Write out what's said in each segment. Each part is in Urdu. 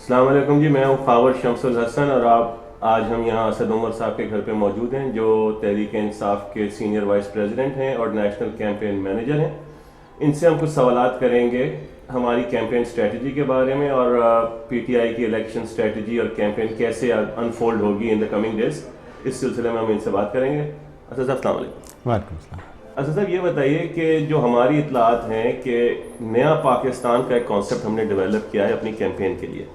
السلام علیکم جی، میں ہوں خاور شمس الحسن اور آج ہم یہاں اسد عمر صاحب کے گھر پہ موجود ہیں جو تحریک انصاف کے سینئر وائس پریزیڈنٹ ہیں اور نیشنل کیمپین مینیجر ہیں. ان سے ہم کچھ سوالات کریں گے ہماری کیمپین اسٹریٹجی کے بارے میں اور پی ٹی آئی کی الیکشن اسٹریٹجی اور کیمپین کیسے انفولڈ ہوگی ان دا کمنگ ڈیز. اس سلسلے میں ہم ان سے بات کریں گے. اسد صاحب السلام علیکم. وعلیکم السلام. اسد صاحب یہ بتائیے کہ جو ہماری اطلاعات ہیں کہ نیا پاکستان کا ایک کانسیپٹ ہم نے ڈیولپ کیا ہے اپنی کیمپین کے لیے.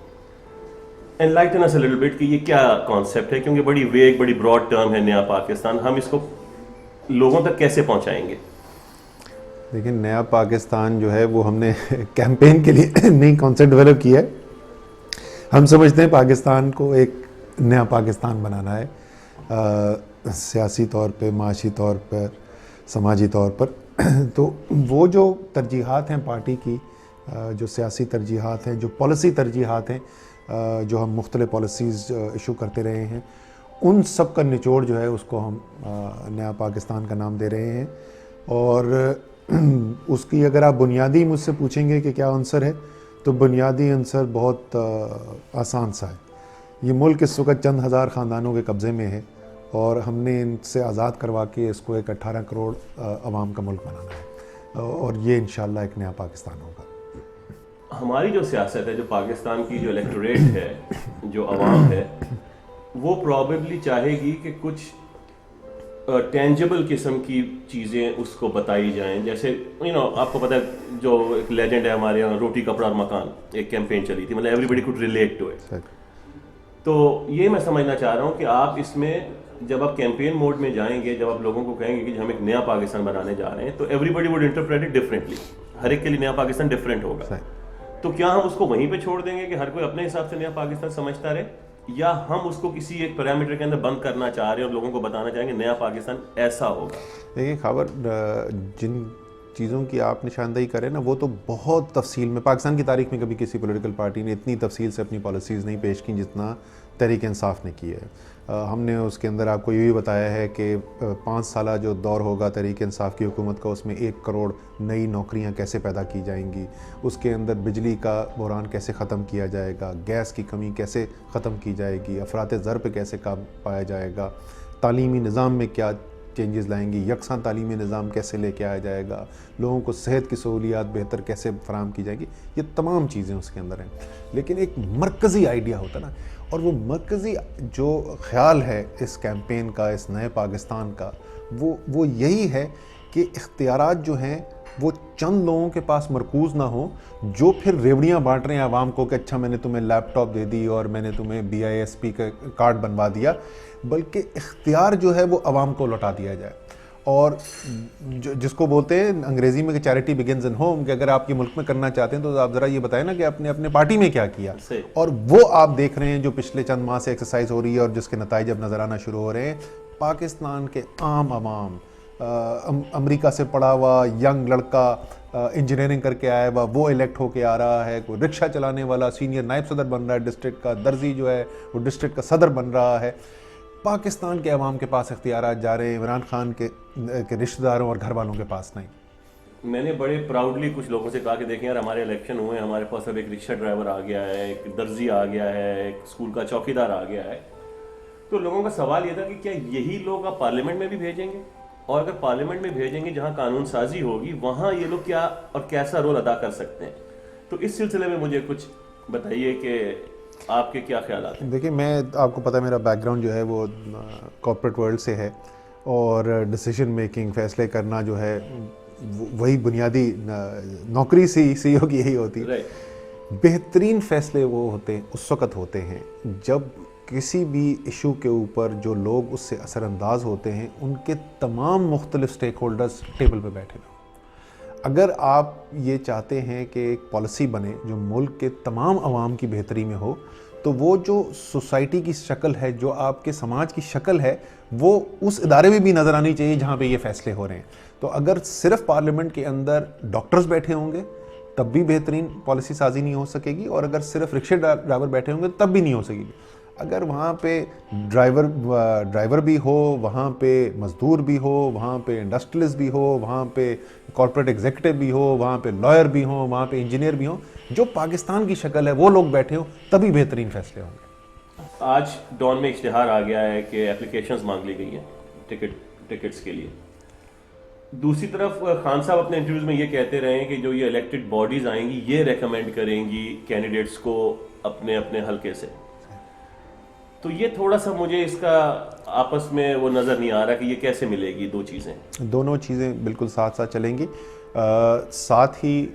انلائٹن اس لٹل بٹ کہ یہ کیا کانسیپٹ ہے، کیونکہ بڑی ویگ بڑی براڈ ٹرم ہے نیا پاکستان. ہم اس کو لوگوں تک کیسے پہنچائیں گے؟ دیکھیں، نیا پاکستان جو ہے وہ ہم نے کیمپین کے لیے نئی کانسیپٹ ڈیولپ کیا ہے. ہم سمجھتے ہیں پاکستان کو ایک نیا پاکستان بنانا ہے، سیاسی طور پہ، معاشی طور پر، سماجی طور پر. تو وہ جو ترجیحات ہیں پارٹی کی، جو سیاسی ترجیحات ہیں، جو پالیسی ترجیحات ہیں، جو ہم مختلف پالیسیز ایشو کرتے رہے ہیں، ان سب کا نچوڑ جو ہے اس کو ہم نیا پاکستان کا نام دے رہے ہیں. اور اس کی اگر آپ بنیادی مجھ سے پوچھیں گے کہ کیا عنصر ہے، تو بنیادی عنصر بہت آسان سا ہے. یہ ملک اس وقت چند ہزار خاندانوں کے قبضے میں ہے اور ہم نے ان سے آزاد کروا کے اس کو ایک 18 کروڑ عوام کا ملک بنانا ہے، اور یہ انشاءاللہ ایک نیا پاکستان ہوگا. ہماری جو سیاست ہے، جو پاکستان کی جو الیکٹوریٹ ہے، جو عوام ہے، وہ پرابیبلی چاہے گی کہ کچھ ٹینجبل قسم کی چیزیں اس کو بتائی جائیں. جیسے آپ کو پتہ ہے جو ایک لیجنڈ ہے ہمارے یہاں، روٹی کپڑا اور مکان، ایک کیمپین چلی تھی، مطلب every body could relate to. It یہ میں سمجھنا چاہ رہا ہوں کہ آپ اس میں جب آپ کیمپین موڈ میں جائیں گے، جب آپ لوگوں کو کہیں گے کہ ہم ایک نیا پاکستان بنانے جا رہے ہیں، تو everybody will interpret it differently. ہر ایک کے لیے نیا پاکستان ڈفرینٹ ہوگا. تو کیا ہم اس کو وہیں پہ چھوڑ دیں گے کہ ہر کوئی اپنے حساب سے نیا پاکستان سمجھتا رہے، یا ہم اس کو کسی ایک پیرامیٹر کے اندر بند کرنا چاہ رہے ہیں اور لوگوں کو بتانا چاہیں گے نیا پاکستان ایسا ہوگا؟ دیکھیے خبر، جن چیزوں کی آپ نشاندہی کریں نا، وہ تو بہت تفصیل میں پاکستان کی تاریخ میں کبھی کسی پولیٹیکل پارٹی نے اتنی تفصیل سے اپنی پالیسیز نہیں پیش کی جتنا تحریک انصاف نے کی ہے. ہم نے اس کے اندر آپ کو یہ بھی بتایا ہے کہ 5 سالہ جو دور ہوگا تحریک انصاف کی حکومت کا، اس میں 1 کروڑ نئی نوکریاں کیسے پیدا کی جائیں گی، اس کے اندر بجلی کا بحران کیسے ختم کیا جائے گا، گیس کی کمی کیسے ختم کی جائے گی، افراط زر پہ کیسے قابو پایا جائے گا، تعلیمی نظام میں کیا چینجز لائیں گی، یکساں تعلیمی نظام کیسے لے کے آیا جائے گا، لوگوں کو صحت کی سہولیات بہتر کیسے فراہم کی جائے گی. یہ تمام چیزیں اس کے اندر ہیں. لیکن ایک مرکزی آئیڈیا ہوتا نا، اور وہ مرکزی جو خیال ہے اس کیمپین کا، اس نئے پاکستان کا، وہ یہی ہے کہ اختیارات جو ہیں وہ چند لوگوں کے پاس مرکوز نہ ہوں، جو پھر ریوڑیاں بانٹ رہے ہیں عوام کو کہ اچھا میں نے تمہیں لیپ ٹاپ دے دی اور میں نے تمہیں BISP کا کارڈ بنوا دیا، بلکہ اختیار جو ہے وہ عوام کو لوٹا دیا جائے. اور جس کو بولتے ہیں انگریزی میں کہ چیریٹی بگنز ان ہوم، کہ اگر آپ یہ ملک میں کرنا چاہتے ہیں تو آپ ذرا یہ بتائیں نا کہ آپ نے اپنے پارٹی میں کیا کیا. اور وہ آپ دیکھ رہے ہیں جو پچھلے چند ماہ سے ایکسرسائز ہو رہی ہے اور جس کے نتائج اب نظر آنا شروع ہو رہے ہیں. پاکستان کے عام عوام، امریکہ سے پڑھا ہوا ینگ لڑکا انجینئرنگ کر کے آیا ہوا، وہ الیکٹ ہو کے آ رہا ہے. کوئی رکشہ چلانے والا سینئر نائب صدر بن رہا ہے ڈسٹرکٹ کا، درزی جو ہے وہ ڈسٹرکٹ کا صدر بن رہا ہے. پاکستان کے عوام کے پاس اختیارات جا رہے ہیں، عمران خان کے رشتہ داروں اور گھر والوں کے پاس نہیں. میں نے بڑے پراؤڈلی کچھ لوگوں سے کہا کہ دیکھیں یار، ہمارے الیکشن ہوئے، ہمارے پاس اب ایک رکشہ ڈرائیور آ گیا ہے، ایک درزی آ گیا ہے، ایک اسکول کا چوکیدار آ گیا ہے. تو لوگوں کا سوال یہ تھا کہ کیا یہی لوگ آپ پارلیمنٹ میں بھی بھیجیں گے؟ اور اگر پارلیمنٹ میں بھیجیں گے جہاں قانون سازی ہوگی، وہاں یہ لوگ کیا اور کیسا رول ادا کر سکتے ہیں؟ تو اس سلسلے میں مجھے کچھ بتائیے کہ آپ کے کیا خیالات ہیں. دیکھیں، میں آپ کو پتہ ہے میرا بیک گراؤنڈ جو ہے وہ کارپوریٹ ورلڈ سے ہے، اور ڈیسیژن میکنگ، فیصلے کرنا جو ہے وہی بنیادی نوکری سی او کی یہی ہوتی ہے. بہترین فیصلے وہ ہوتے ہیں، اس وقت ہوتے ہیں جب کسی بھی ایشو کے اوپر جو لوگ اس سے اثر انداز ہوتے ہیں ان کے تمام مختلف سٹیک ہولڈرز ٹیبل پہ بیٹھے ہوں. اگر آپ یہ چاہتے ہیں کہ ایک پالیسی بنے جو ملک کے تمام عوام کی بہتری میں ہو، تو وہ جو سوسائٹی کی شکل ہے، جو آپ کے سماج کی شکل ہے، وہ اس ادارے میں بھی نظر آنی چاہیے جہاں پہ یہ فیصلے ہو رہے ہیں. تو اگر صرف پارلیمنٹ کے اندر ڈاکٹرز بیٹھے ہوں گے تب بھی بہترین پالیسی سازی نہیں ہو سکے گی، اور اگر صرف رکشے ڈرائیور بیٹھے ہوں گے تب بھی نہیں ہو سکے گی. اگر وہاں پہ ڈرائیور بھی ہو, وہاں پہ مزدور بھی ہو, وہاں پہ انڈسٹریلسٹ بھی ہو, وہاں پہ کارپوریٹ ایگزیکٹو بھی ہو, وہاں پہ لائر بھی ہوں, وہاں پہ انجینئر بھی ہوں, جو پاکستان کی شکل ہے وہ لوگ بیٹھے ہوں, تبھی بہترین فیصلے ہوں گے. آج ڈان میں اشتہار آ گیا ہے کہ اپلیکیشنز مانگ لی گئی ہیں ٹکٹس کے لیے. دوسری طرف خان صاحب اپنے انٹرویوز میں یہ کہتے رہے ہیں کہ جو یہ الیکٹڈ باڈیز آئیں گی یہ ریکمینڈ کریں گی کینڈیڈیٹس کو اپنے اپنے حلقے سے. تو یہ تھوڑا سا مجھے اس کا آپس میں وہ نظر نہیں آ رہا کہ یہ کیسے ملے گی دو چیزیں. دونوں چیزیں بالکل ساتھ ساتھ چلیں گی. ساتھ ہی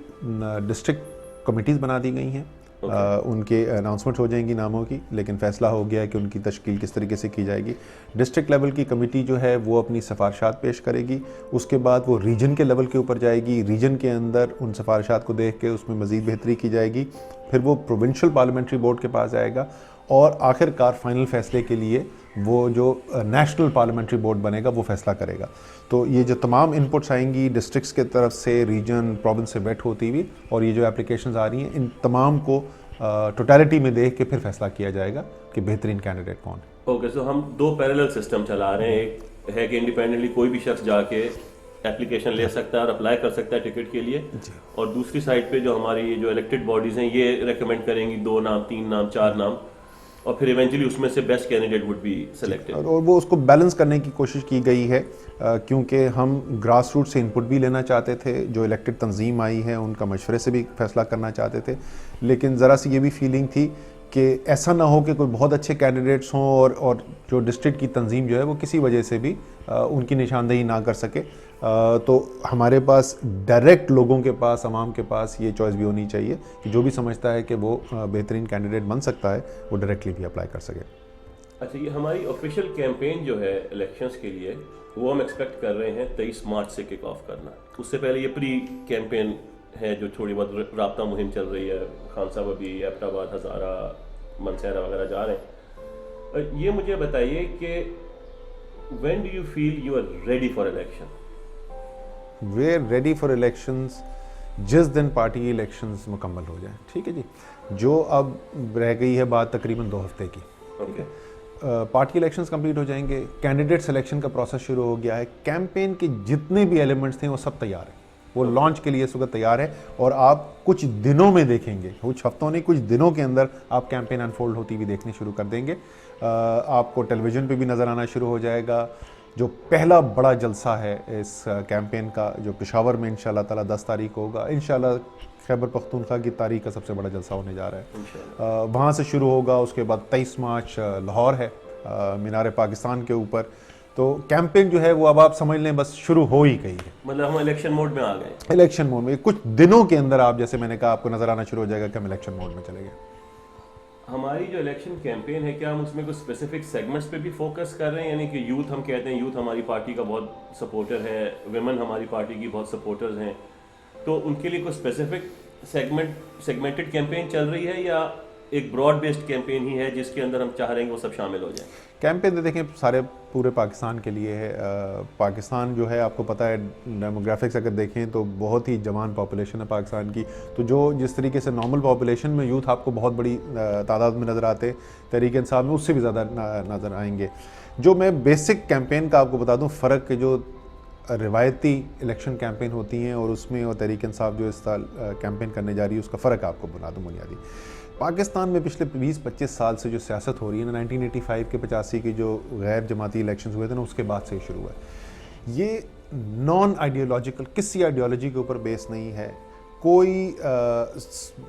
ڈسٹرکٹ کمیٹیز بنا دی گئی ہیں, ان کے اناؤنسمنٹ ہو جائیں گی ناموں کی, لیکن فیصلہ ہو گیا ہے کہ ان کی تشکیل کس طریقے سے کی جائے گی. ڈسٹرکٹ لیول کی کمیٹی جو ہے وہ اپنی سفارشات پیش کرے گی, اس کے بعد وہ ریجن کے لیول کے اوپر جائے گی, ریجن کے اندر ان سفارشات کو دیکھ کے اس میں مزید بہتری کی جائے گی, پھر وہ پروونشل پارلیمنٹری بورڈ کے پاس جائے گا, اور آخر کار فائنل فیصلے کے لیے وہ جو نیشنل پارلیمنٹری بورڈ بنے گا وہ فیصلہ کرے گا. تو یہ جو تمام انپٹس آئیں گی ڈسٹرکٹس کے طرف سے, ریجن پروونس سے ویٹ ہوتی ہوئی, اور یہ جو اپلیکیشنز آ رہی ہیں ان تمام کو ٹوٹیلٹی میں دیکھ کے پھر فیصلہ کیا جائے گا کہ بہترین کینڈیڈیٹ کون ہے. اوکے, سو ہم دو پیرلل سسٹم چلا رہے ہیں. ایک ہے کہ انڈیپینڈنٹلی کوئی بھی شخص جا کے اپلیکیشن لے سکتا ہے اور اپلائی کر سکتا ہے ٹکٹ کے لیے, اور دوسری سائڈ پہ جو ہماری جو الیکٹڈ باڈیز ہیں یہ ریکمینڈ کریں گی 2 نام 3 نام 4 نام, اور پھر ایونچولی اس میں سے best candidate would be selected. اور وہ اس کو بیلنس کرنے کی کوشش کی گئی ہے, کیونکہ ہم گراس روٹ سے انپٹ بھی لینا چاہتے تھے, جو الیکٹڈ تنظیم آئی ہے ان کا مشورے سے بھی فیصلہ کرنا چاہتے تھے, لیکن ذرا سی یہ بھی فیلنگ تھی کہ ایسا نہ ہو کہ کوئی بہت اچھے کینڈیڈیٹس ہوں اور جو ڈسٹرکٹ کی تنظیم جو ہے وہ کسی وجہ سے بھی ان کی نشاندہی نہ کر سکے. تو ہمارے پاس ڈائریکٹ لوگوں کے پاس, عوام کے پاس یہ چوائس بھی ہونی چاہیے کہ جو بھی سمجھتا ہے کہ وہ بہترین کینڈیڈیٹ بن سکتا ہے وہ ڈائریکٹلی بھی اپلائی کر سکے. اچھا, یہ ہماری آفیشیل کیمپین جو ہے الیکشنز کے لیے وہ ہم ایکسپیکٹ کر رہے ہیں 23 مارچ سے کک آف کرنا. اس سے پہلے یہ پری کیمپین ہے جو تھوڑی بہت رابطہ مہم چل رہی ہے. خان صاحب ابھی ایبٹ آباد, ہزارہ, منسہرہ وغیرہ جا رہے ہیں. یہ مجھے بتائیے کہ when do you feel you are ready for election? We're ready for elections جس دن پارٹی الیکشنز مکمل ہو جائیں. ٹھیک ہے جی, جو اب رہ گئی ہے بات تقریباً 2 ہفتے کی. پارٹی الیکشنز کمپلیٹ ہو جائیں گے, کینڈیڈیٹ سلیکشن کا پروسیس شروع ہو گیا ہے, کیمپین کے جتنے بھی ایلیمنٹس تھے وہ سب تیار ہیں, وہ لانچ کے لیے اس وقت تیار ہے, اور آپ کچھ دنوں میں دیکھیں گے, کچھ ہفتوں نہیں کچھ دنوں کے اندر آپ کیمپین انفولڈ ہوتی ہوئی دیکھنے شروع کر دیں گے. آپ کو ٹیلی ویژن پہ بھی نظر آنا شروع ہو جائے گا. جو پہلا بڑا جلسہ ہے اس کیمپین کا جو پشاور میں انشاءاللہ تعالی 10 تاریخ کو ہوگا, انشاءاللہ خیبر پختونخوا کی تاریخ کا سب سے بڑا جلسہ ہونے جا رہا ہے, وہاں سے شروع ہوگا. اس کے بعد 23 مارچ لاہور ہے, مینار پاکستان کے اوپر. تو کیمپین جو ہے وہ اب آپ سمجھ لیں بس شروع ہو ہی گئی ہے. مطلب ہم الیکشن موڈ میں آ گئے. الیکشن موڈ میں کچھ دنوں کے اندر آپ, جیسے میں نے کہا, آپ کو نظر آنا شروع ہو جائے گا کہ ہم الیکشن موڈ میں چلے گئے. ہماری جو الیکشن کیمپین ہے کیا ہم اس میں کوئی اسپیسیفک سیگمنٹس پہ بھی فوکس کر رہے ہیں؟ یعنی کہ یوتھ, ہم کہتے ہیں یوتھ ہماری پارٹی کا بہت سپورٹر ہے, ویمن ہماری پارٹی کی بہت سپورٹرز ہیں, تو ان کے لیے کوئی اسپیسیفک سیگمنٹڈ کیمپین چل رہی ہے یا ایک براڈ بیسڈ کیمپین ہی ہے جس کے اندر ہم چاہ رہے ہیں کہ وہ سب شامل ہو جائیں؟ کیمپین دیکھیں سارے پورے پاکستان کے لیے ہے. پاکستان جو ہے آپ کو پتہ ہے ڈیموگرافکس اگر دیکھیں تو بہت ہی جوان پاپولیشن ہے پاکستان کی. تو جو جس طریقے سے نارمل پاپولیشن میں یوتھ آپ کو بہت بڑی تعداد میں نظر آتے, تحریک انصاف میں اس سے بھی زیادہ نظر آئیں گے. جو میں بیسک کیمپین کا آپ کو بتا دوں فرق, جو روایتی الیکشن کیمپین ہوتی ہیں اور اس میں, اور تحریک انصاف جو اس سال کیمپین کرنے جا رہی ہے, اس کا فرق آپ کو بنا دوں بنیادی. پاکستان میں پچھلے 20-25 سال سے جو سیاست ہو رہی ہے نا, 1985 کے 85 کی جو غیر جماعتی الیکشنز ہوئے تھے نا, اس کے بعد سے ہی شروع ہوا ہے. یہ نان آئیڈیولوجیکل, کسی آئیڈیالوجی کے اوپر بیس نہیں ہے, کوئی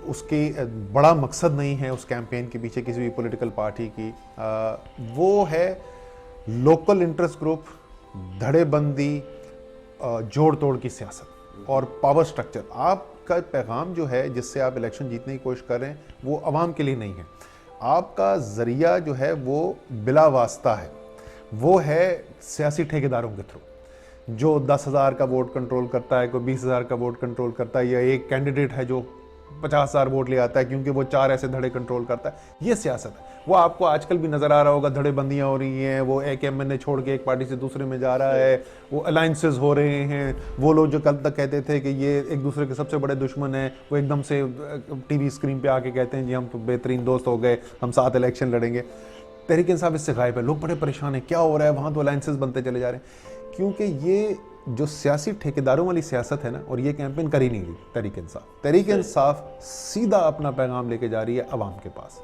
اس کے بڑا مقصد نہیں ہے اس کیمپین کے پیچھے کسی بھی پولیٹیکل پارٹی کی. وہ ہے لوکل انٹرسٹ گروپ, دھڑے بندی, جوڑ توڑ کی سیاست اور پاور سٹرکچر. آپ کا پیغام جو ہے جس سے آپ الیکشن جیتنے کی کوشش کر رہے ہیں وہ عوام کے لیے نہیں ہے. آپ کا ذریعہ جو ہے وہ بلا واسطہ ہے, وہ ہے سیاسی ٹھیکیداروں کے تھرو, جو 10,000 کا ووٹ کنٹرول کرتا ہے, کوئی 20,000 کا ووٹ کنٹرول کرتا ہے, یا ایک کینڈیڈیٹ ہے جو 50,000 ووٹ لے آتا ہے کیونکہ وہ 4 ایسے دھڑے کنٹرول کرتا ہے. یہ سیاست ہے. وہ آپ کو آج کل بھی نظر آ رہا ہوگا, دھڑے بندیاں ہو رہی ہیں, وہ ایک ایم این اے چھوڑ کے ایک پارٹی سے دوسرے میں جا رہا ہے, وہ الائنسز ہو رہے ہیں. وہ لوگ جو کل تک کہتے تھے کہ یہ ایک دوسرے کے سب سے بڑے دشمن ہیں, وہ ایک دم سے ٹی وی اسکرین پہ آ کے کہتے ہیں جی ہم تو بہترین دوست ہو گئے, ہم ساتھ الیکشن لڑیں گے. تحریک انصاف اس سے غائب ہے. لوگ بڑے پریشان ہیں, کیا ہو رہا ہے وہاں, تو الائنسز بنتے چلے جا رہے ہیں, کیونکہ یہ جو سیاسی ٹھیکیداروں والی سیاست ہے نا, اور یہ کیمپین کر ہی نہیں رہی تحریک انصاف. تحریک انصاف سیدھا اپنا پیغام لے کے جا رہی ہے عوام کے پاس.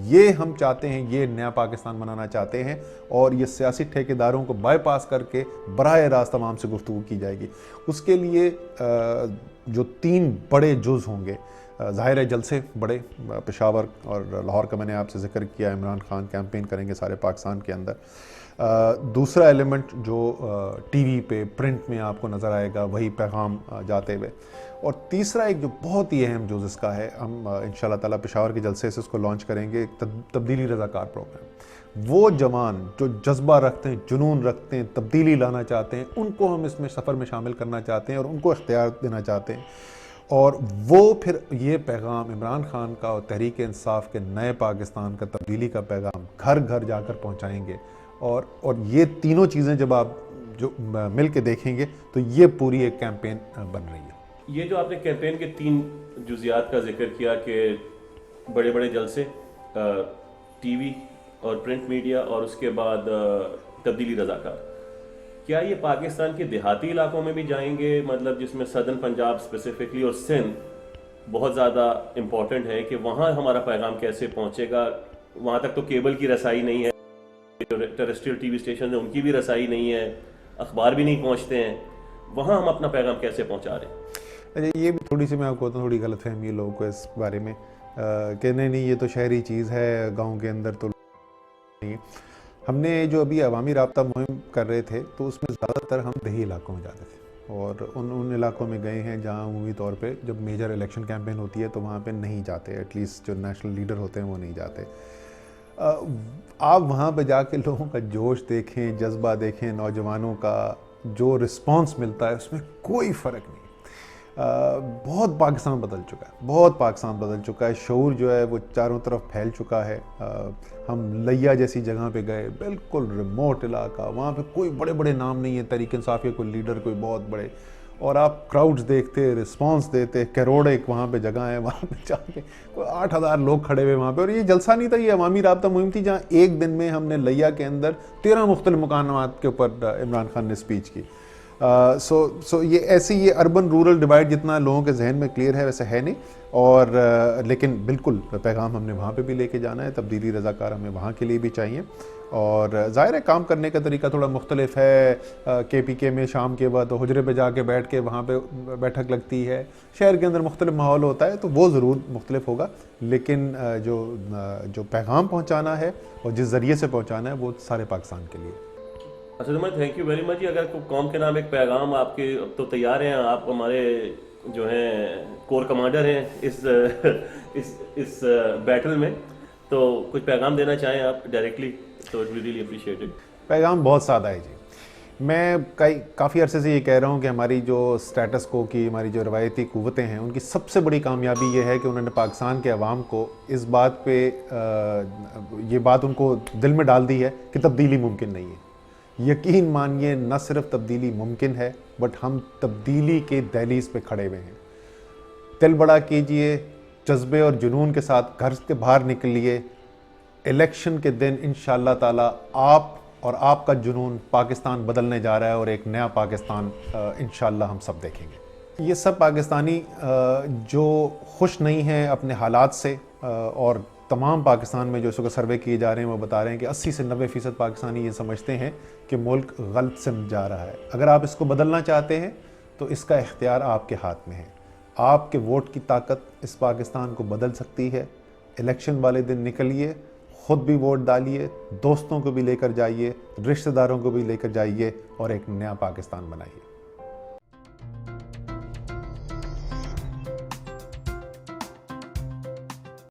یہ ہم چاہتے ہیں, یہ نیا پاکستان بنانا چاہتے ہیں, اور یہ سیاسی ٹھیکیداروں کو بائی پاس کر کے براہ راست عوام سے گفتگو کی جائے گی. اس کے لیے جو 3 بڑے جز ہوں گے, ظاہر ہے جلسے بڑے, پشاور اور لاہور کا میں نے آپ سے ذکر کیا, عمران خان کیمپین کریں گے سارے پاکستان کے اندر. دوسرا ایلیمنٹ جو ٹی وی پہ پرنٹ میں آپ کو نظر آئے گا, وہی پیغام جاتے ہوئے. اور تیسرا ایک جو بہت ہی اہم جو اس کا ہے, ہم انشاءاللہ تعالیٰ پشاور کے جلسے سے اس کو لانچ کریں گے, تبدیلی رضاکار پروگرام. وہ جوان جو جذبہ رکھتے ہیں, جنون رکھتے ہیں, تبدیلی لانا چاہتے ہیں, ان کو ہم اس میں سفر میں شامل کرنا چاہتے ہیں اور ان کو اختیار دینا چاہتے ہیں. اور وہ پھر یہ پیغام عمران خان کا اور تحریک انصاف کے نئے پاکستان کا, تبدیلی کا پیغام گھر گھر جا کر پہنچائیں گے. اور یہ تینوں چیزیں جب آپ جو مل کے دیکھیں گے تو یہ پوری ایک کیمپین بن رہی ہے. یہ جو آپ نے کیمپین کے 3 جزیات کا ذکر کیا کہ بڑے بڑے جلسے, ٹی وی اور پرنٹ میڈیا, اور اس کے بعد تبدیلی رضاکار, کیا یہ پاکستان کے دیہاتی علاقوں میں بھی جائیں گے, مطلب جس میں سدرن پنجاب اسپیسیفکلی اور سندھ بہت زیادہ امپورٹنٹ ہے, کہ وہاں ہمارا پیغام کیسے پہنچے گا؟ وہاں تک تو کیبل کی رسائی نہیں ہے, ٹیرسٹریل ٹی وی اسٹیشن ہیں ان کی بھی رسائی نہیں ہے, اخبار بھی نہیں پہنچتے ہیں, وہاں ہم اپنا پیغام کیسے پہنچا رہے ہیں؟ اچھا, یہ بھی تھوڑی سی میں آپ کو بتاؤں, تھوڑی غلط فہمی ہے لوگوں کو اس بارے میں کہ نہیں یہ تو شہری چیز ہے, گاؤں کے اندر تو نہیں. ہم نے جو ابھی عوامی رابطہ مہم کر رہے تھے تو اس میں زیادہ تر ہم دیہی علاقوں میں جاتے تھے, اور ان علاقوں میں گئے ہیں جہاں عمومی طور پہ جب میجر الیکشن کیمپین ہوتی ہے تو وہاں پہ نہیں جاتے, ایٹ لیسٹ جو نیشنل لیڈر ہوتے ہیں وہ نہیں جاتے. آپ وہاں پہ جا کے لوگوں کا جوش دیکھیں, جذبہ دیکھیں, نوجوانوں کا جو رسپانس ملتا ہے اس میں کوئی فرق نہیں. بہت پاکستان بدل چکا ہے, بہت پاکستان بدل چکا ہے. شعور جو ہے وہ چاروں طرف پھیل چکا ہے. ہم لیا جیسی جگہ پہ گئے, بالکل ریموٹ علاقہ, وہاں پہ کوئی بڑے بڑے نام نہیں ہے تحریک انصاف کے, کوئی لیڈر کوئی بہت بڑے, اور آپ کراؤڈز دیکھتے, رسپانس دیتے. کیروڑ ایک وہاں پہ جگہ ہے, وہاں پہ جا کے کوئی 8,000 لوگ کھڑے ہوئے وہاں پہ. اور یہ جلسہ نہیں تھا, یہ عوامی رابطہ مہم تھی جہاں ایک دن میں ہم نے لیا کے اندر 13 مختلف مقامات کے اوپر عمران خان نے اسپیچ کی. سو یہ ایسی, یہ اربن رورل ڈیوائڈ جتنا لوگوں کے ذہن میں کلیئر ہے ویسے ہے نہیں. اور لیکن بالکل پیغام ہم نے وہاں پہ بھی لے کے جانا ہے, تبدیلی رضاکار ہمیں وہاں کے لیے بھی چاہیے. اور ظاہر ہے کام کرنے کا طریقہ تھوڑا مختلف ہے. کے پی کے میں شام کے بعد حجرے پہ جا کے بیٹھ کے وہاں پہ بیٹھک لگتی ہے, شہر کے اندر مختلف ماحول ہوتا ہے, تو وہ ضرور مختلف ہوگا. لیکن جو پیغام پہنچانا ہے اور جس ذریعے سے پہنچانا ہے وہ سارے پاکستان کے لیے. اچھا جی, تھینک یو ویری مچ. اگر قوم کے نام ایک پیغام آپ کے اب تو تیار ہیں, آپ ہمارے جو ہیں کور کمانڈر ہیں اس بیٹل میں, تو کچھ پیغام دینا چاہیں آپ ڈائریکٹلی تو it we really appreciate it. پیغام بہت سادہ ہے جی. میں کافی عرصے سے یہ کہہ رہا ہوں کہ ہماری جو سٹیٹس کو کی, ہماری جو روایتی قوتیں ہیں, ان کی سب سے بڑی کامیابی یہ ہے کہ انہوں نے پاکستان کے عوام کو اس بات پہ یہ بات ان کو دل میں ڈال دی ہے کہ تبدیلی ممکن نہیں ہے. یقین مانیے نہ صرف تبدیلی ممکن ہے بٹ ہم تبدیلی کے دہلیز پہ کھڑے ہوئے ہیں. دل بڑا کیجئے, جذبے اور جنون کے ساتھ گھر سے باہر نکلیے. الیکشن کے دن انشاءاللہ تعالیٰ آپ اور آپ کا جنون پاکستان بدلنے جا رہا ہے, اور ایک نیا پاکستان انشاءاللہ ہم سب دیکھیں گے. یہ سب پاکستانی جو خوش نہیں ہیں اپنے حالات سے, اور تمام پاکستان میں جو اس وقت سروے کیے جا رہے ہیں وہ بتا رہے ہیں کہ 80 سے 90% پاکستانی یہ سمجھتے ہیں کہ ملک غلط سمت جا رہا ہے. اگر آپ اس کو بدلنا چاہتے ہیں تو اس کا اختیار آپ کے ہاتھ میں ہے. آپ کے ووٹ کی طاقت اس پاکستان کو بدل سکتی ہے. الیکشن والے دن نکلیے, خود بھی ووٹ ڈالیے, دوستوں کو بھی لے کر جائیے, رشتہ داروں کو بھی لے کر جائیے, اور ایک نیا پاکستان بنائیے.